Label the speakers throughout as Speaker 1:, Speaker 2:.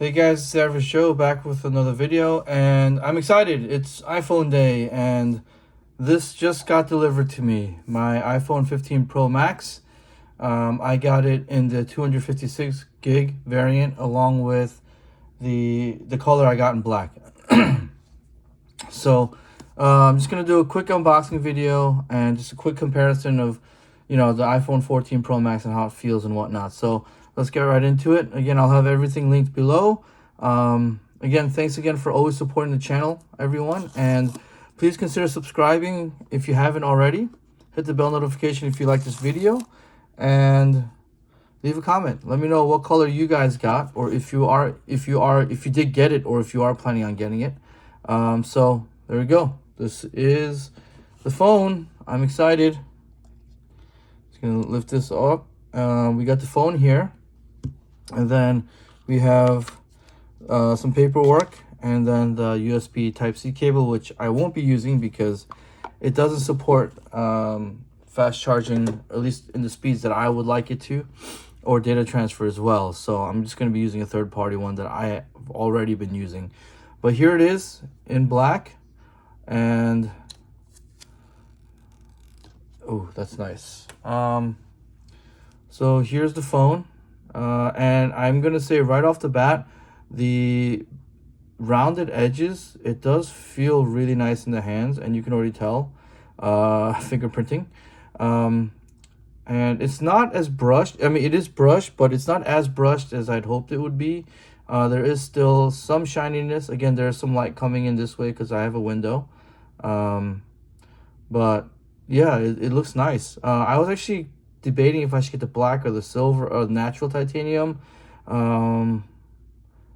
Speaker 1: Hey guys, it's the Average Joe back with another video, and I'm excited. It's iPhone day, and this just got delivered to me. My iPhone 15 Pro Max. I got it in the 256 gig variant, along with the color I got in black. So I'm just gonna do a quick unboxing video and just a quick comparison of, the iPhone 14 Pro Max and how it feels and whatnot. So let's get right into it. Again, I'll have everything linked below. Again, thanks again for always supporting the channel, everyone, and please consider subscribing if you haven't already. Hit the bell notification if you like this video, and leave a comment. Let me know what color you guys got, or if you did get it, or if you are planning on getting it. So there we go. This is the phone. I'm excited. Just gonna lift this up. We got the phone here, and then we have some paperwork, and then the USB Type-C cable, which I won't be using because it doesn't support fast charging, at least in the speeds that I would like it to, or data transfer as well. So I'm just going to be using a third-party one that I have already been using. But here it is in black, and oh, that's nice. So here's the phone, and I'm going to say right off the bat, the rounded edges, it does feel really nice in the hands, and you can already tell fingerprinting. And it's not as brushed. I mean, it is brushed, but it's not as brushed as I'd hoped it would be. There is still some shininess. Again, there's some light coming in this way because I have a window. But yeah, it looks nice. I was actually debating if I should get the black or the silver or natural titanium.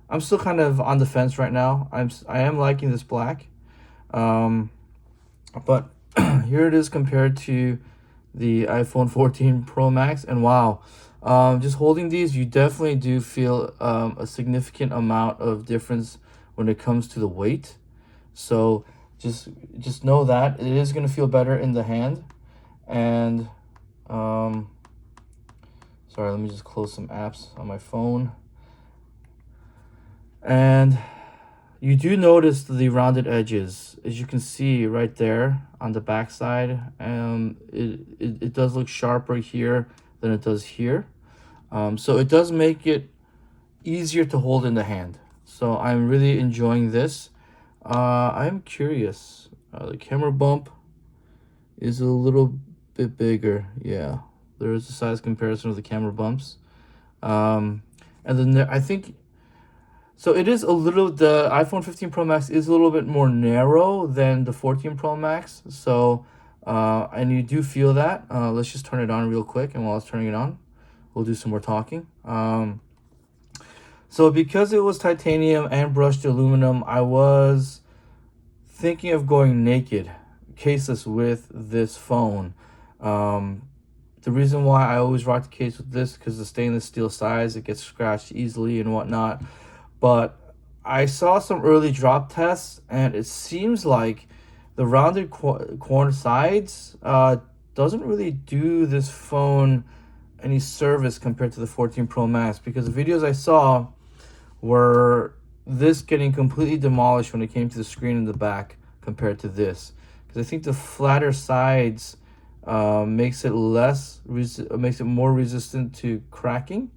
Speaker 1: I'm still kind of on the fence right now. I am liking this black, but here it is compared to the iPhone 14 Pro Max, and wow, just holding these, you definitely do feel a significant amount of difference when it comes to the weight. So just know that it is going to feel better in the hand. And sorry, let me just close some apps on my phone. And you do notice the rounded edges, as you can see right there on the back side. It does look sharper here than it does here. So it does make it easier to hold in the hand. So I'm really enjoying this. I'm curious. The camera bump is a little bit bigger. Yeah, there is a size comparison of the camera bumps. And then I think, so it is a little, the iPhone 15 Pro Max is a little bit more narrow than the 14 Pro Max. So, and you do feel that. Let's just turn it on real quick. And while it's turning it on, we'll do some more talking. So because it was titanium and brushed aluminum, I was thinking of going naked, caseless with this phone. The reason why I always rock the case with this, because the stainless steel size, it gets scratched easily and whatnot. But I saw some early drop tests, and it seems like the rounded corner sides doesn't really do this phone any service compared to the 14 Pro Max, because the videos I saw were this getting completely demolished when it came to the screen in the back compared to this. Because I think the flatter sides makes it more resistant to cracking.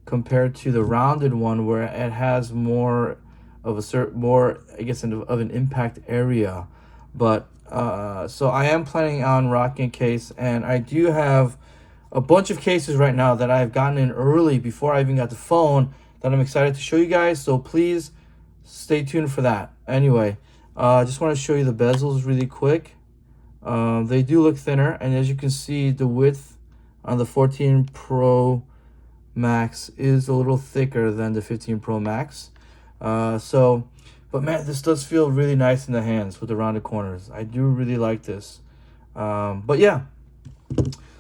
Speaker 1: Compared to the rounded one, where it has more of I guess, of an impact area. But so I am planning on rocking a case, and I do have a bunch of cases right now that I've gotten in early before I even got the phone that I'm excited to show you guys. So please stay tuned for that. Anyway, I just want to show you the bezels really quick. They do look thinner, and as you can see, the width on the 14 Pro Max is a little thicker than the 15 Pro Max. But man, this does feel really nice in the hands with the rounded corners. I do really like this. But yeah,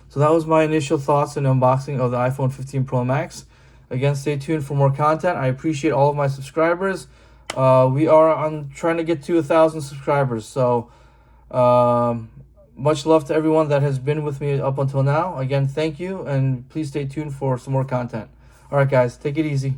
Speaker 1: so that was my initial thoughts and unboxing of the iPhone 15 Pro Max. Again, stay tuned for more content. I appreciate all of my subscribers. We are on trying to get to 1,000 subscribers. So much love to everyone that has been with me up until now. Again, thank you, and please stay tuned for some more content. All right, guys, take it easy.